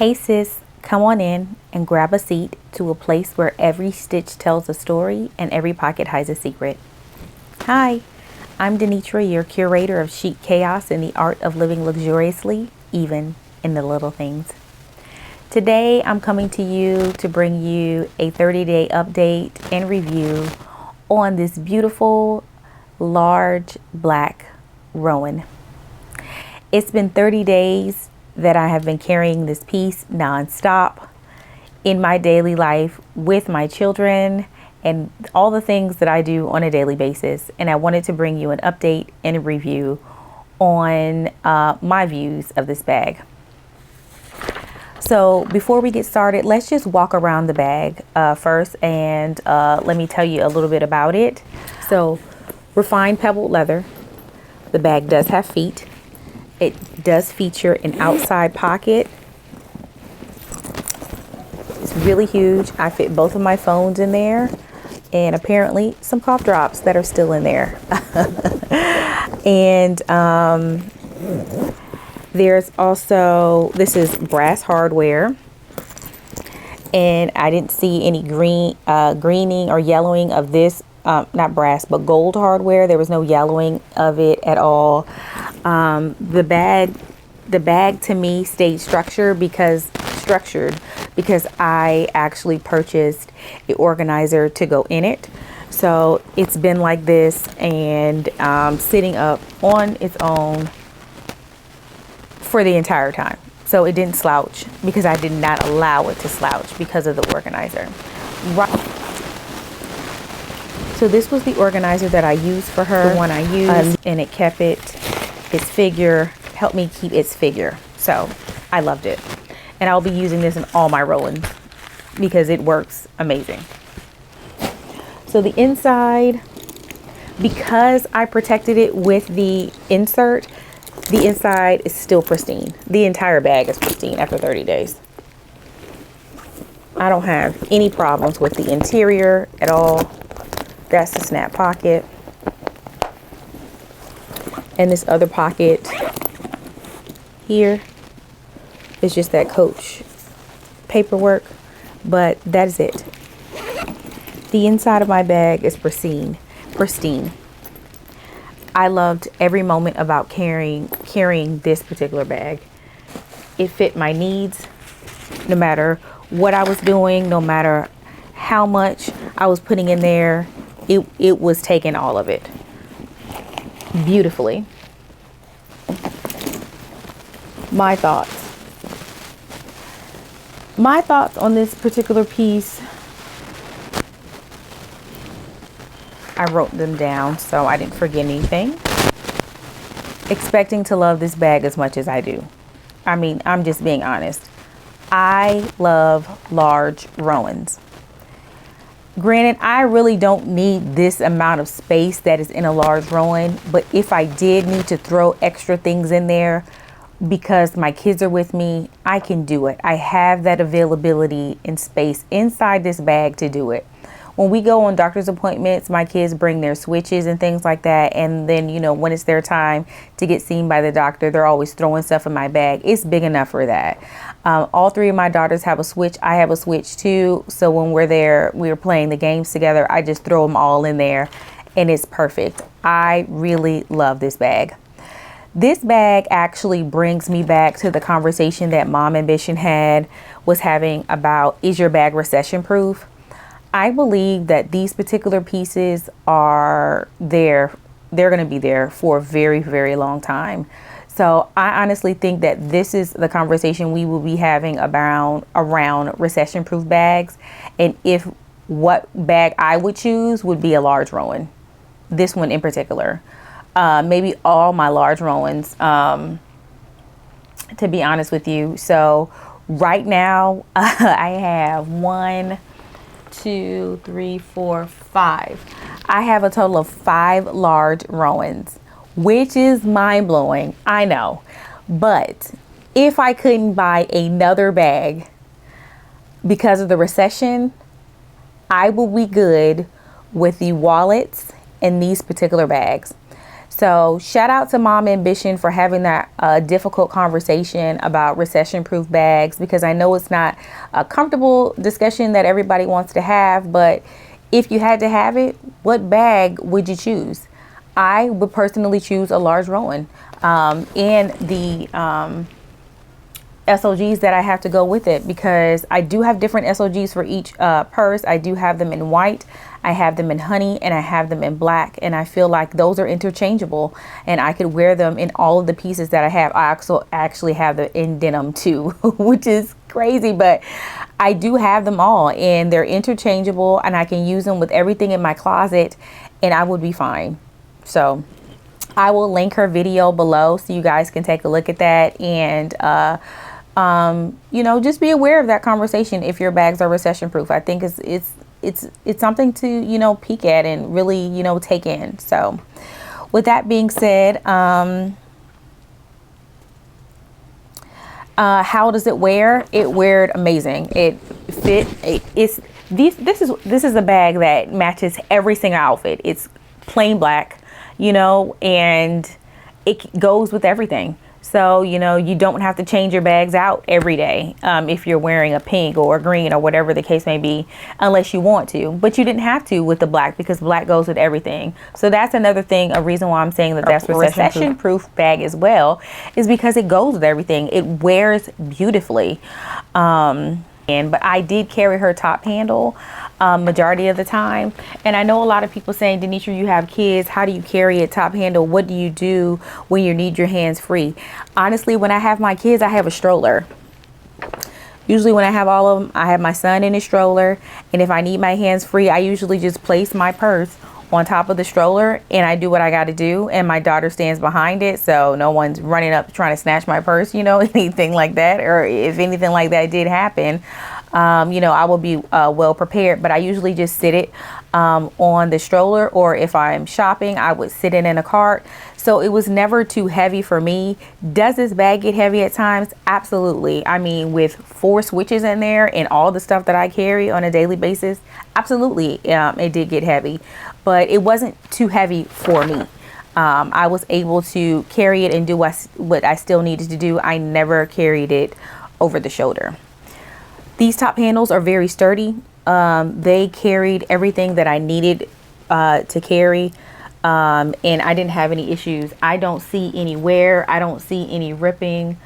Hey sis, come on in and grab a seat to a place where every stitch tells a story and every pocket hides a secret. Hi, I'm Denitra, your curator of chic chaos and the art of living luxuriously, even in the little things. Today, I'm coming to you to bring you a 30-day update and review on this beautiful, large black Rowan. It's been 30 days that I have been carrying this piece nonstop in my daily life with my children and all the things that I do on a daily basis. And I wanted to bring you an update and a review on my views of this bag. So before we get started, let's just walk around the bag first and let me tell you a little bit about it. So refined pebbled leather. The bag does have feet. It does feature an outside pocket. It's really huge. I fit both of my phones in there and apparently some cough drops that are still in there. And there's also, this is brass hardware. And I didn't see any greening or yellowing of this, not brass, but gold hardware. There was no yellowing of it at all. The bag to me stayed structured because I actually purchased an organizer to go in it. So it's been like this and sitting up on its own for the entire time. So it didn't slouch because I did not allow it to slouch because of the organizer. Right. So this was the organizer that I used for her, the one I used, and it kept its figure, helped me keep its figure. So I loved it. And I'll be using this in all my Rowans because it works amazing. So the inside, because I protected it with the insert, the inside is still pristine. The entire bag is pristine after 30 days. I don't have any problems with the interior at all. That's the snap pocket. And this other pocket here is just that Coach paperwork, but that is it. The inside of my bag is pristine. I loved every moment about carrying this particular bag. It fit my needs, no matter what I was doing, no matter how much I was putting in there, it was taking all of it beautifully. My thoughts on this particular piece, I wrote them down so I didn't forget anything. Expecting to love this bag as much as I do. I mean, I'm just being honest. I love large Rowans. Granted, I really don't need this amount of space that is in a large Rowan, but if I did need to throw extra things in there because my kids are with me, I can do it. I have that availability and space inside this bag to do it. When we go on doctor's appointments, my kids bring their switches and things like that. And then, you know, when it's their time to get seen by the doctor, they're always throwing stuff in my bag. It's big enough for that. All three of my daughters have a switch. I have a switch too. So when we're there, we're playing the games together. I just throw them all in there and it's perfect. I really love this bag. This bag actually brings me back to the conversation that Mom Ambition was having about, is your bag recession proof? I believe that these particular pieces are there. They're going to be there for a very, very long time. So I honestly think that this is the conversation we will be having around recession proof bags. And if what bag I would choose would be a large Rowan. This one in particular. Maybe all my large Rowans, to be honest with you. So right now I have 1, 2, 3, 4, 5. I have a total of 5 large Rowans, which is mind blowing. I know. But if I couldn't buy another bag because of the recession, I will be good with the wallets in these particular bags. So shout out to Mom Ambition for having that difficult conversation about recession proof bags, because I know it's not a comfortable discussion that everybody wants to have, but if you had to have it, what bag would you choose? I would personally choose a Large Rowan. And the SOGs that I have to go with it, because I do have different SOGs for each purse. I do have them in white, I have them in honey, and I have them in black, and I feel like those are interchangeable and I could wear them in all of the pieces that I have. I also actually have them in denim too, which is crazy, but I do have them all and they're interchangeable and I can use them with everything in my closet and I would be fine. So I will link her video below so you guys can take a look at that, and you know, just be aware of that conversation if your bags are recession proof. I think it's something to, you know, peek at and really, you know, take in. So with that being said, how does it wear? It weared amazing. It fit. This is a bag that matches every single outfit. It's plain black, you know, and it goes with everything. So, you know, you don't have to change your bags out every day if you're wearing a pink or a green or whatever the case may be, unless you want to. But you didn't have to with the black, because black goes with everything. So that's another thing, a reason why I'm saying that that's recession proof bag as well, is because it goes with everything. It wears beautifully. But I did carry her top handle majority of the time, and I know a lot of people saying, Denitra, you have kids, how do you carry a top handle? What do you do when you need your hands free? Honestly, when I have my kids, I have a stroller. Usually when I have all of them, I have my son in his stroller, and if I need my hands free, I usually just place my purse on top of the stroller and I do what I got to do, and my daughter stands behind it, so no one's running up trying to snatch my purse, you know, anything like that. Or if anything like that did happen, you know, I will be well prepared. But I usually just sit it on the stroller, or if I'm shopping, I would sit it in a cart. So it was never too heavy for me. Does this bag get heavy at times? Absolutely. I mean, with 4 switches in there and all the stuff that I carry on a daily basis, absolutely, it did get heavy, but it wasn't too heavy for me. I was able to carry it and do what I still needed to do. I never carried it over the shoulder. These top handles are very sturdy. They carried everything that I needed to carry. And I didn't have any issues. I don't see any wear. I don't see any ripping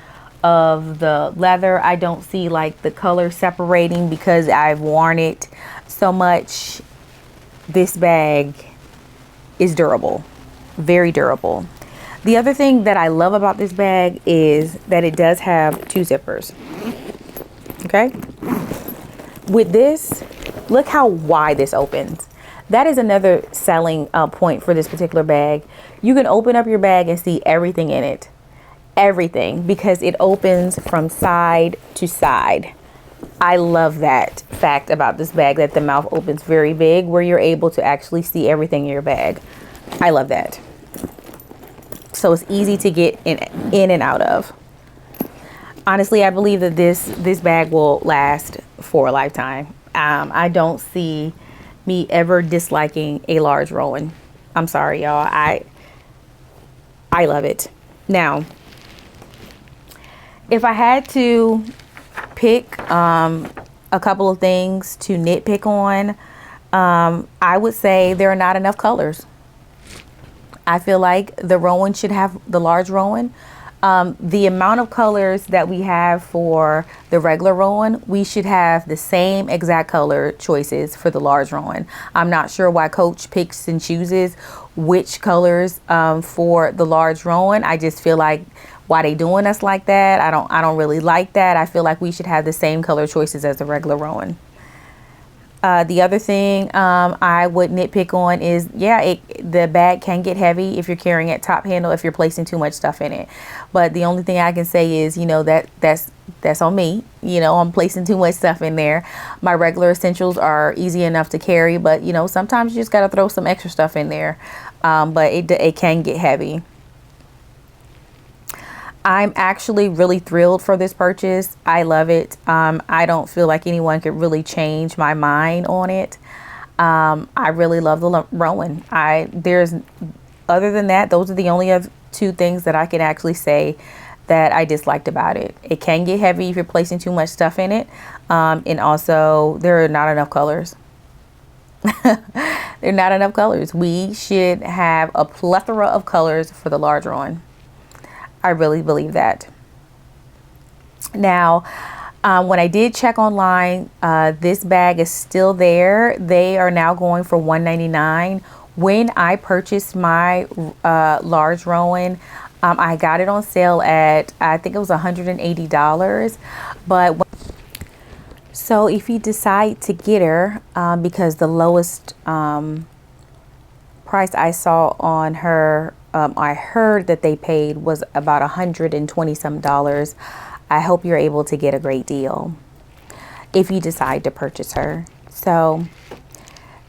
of the leather. I don't see like the color separating because I've worn it so much. This bag is durable, very durable. The other thing that I love about this bag is that it does have 2 zippers. Okay. With this, look how wide this opens. That is another selling point for this particular bag. You can open up your bag and see everything in it. Everything, because it opens from side to side. I love that fact about this bag, that the mouth opens very big where you're able to actually see everything in your bag. I love that. So it's easy to get in and out of. Honestly, I believe that this bag will last for a lifetime. I don't see me ever disliking a Large Rowan. I'm sorry, y'all. I love it. Now, if I had to pick a couple of things to nitpick on, I would say there are not enough colors. I feel like the Rowan should have, the Large Rowan, the amount of colors that we have for the regular Rowan, we should have the same exact color choices for the Large Rowan. I'm not sure why Coach picks and chooses which colors for the Large Rowan. I just feel like, why they doing us like that? I don't really like that. I feel like we should have the same color choices as the regular Rowan. The other thing I would nitpick on is, the bag can get heavy if you're carrying it top handle, if you're placing too much stuff in it. But the only thing I can say is, you know, that's on me. You know, I'm placing too much stuff in there. My regular essentials are easy enough to carry, but you know, sometimes you just got to throw some extra stuff in there. But it can get heavy. I'm actually really thrilled for this purchase. I love it. I don't feel like anyone could really change my mind on it. I really love the Rowan. other than that, those are the only other two things that I can actually say that I disliked about it. It can get heavy if you're placing too much stuff in it. And also there are not enough colors. There are not enough colors. We should have a plethora of colors for the Large Rowan. I really believe that. Now, when I did check online, this bag is still there. They are now going for $1.99. When I purchased my Large Rowan, I got it on sale at, I think it was $180. But so if you decide to get her, because the lowest price I saw on her, I heard that they paid was about $120 some. I hope you're able to get a great deal if you decide to purchase her. So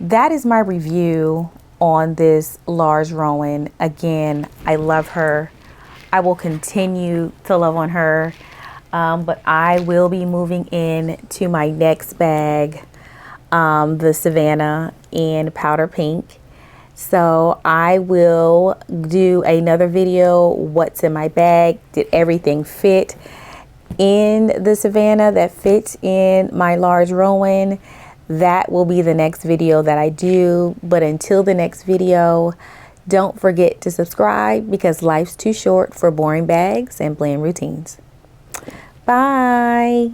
that is my review on this Large Rowan. Again, I love her. I will continue to love on her. But I will be moving in to my next bag, the Savannah in powder pink. So I will do another video, what's in my bag, did everything fit in the Savannah that fits in my Large Rowan. That will be the next video that I do. But until the next video, don't forget to subscribe, because life's too short for boring bags and bland routines. Bye.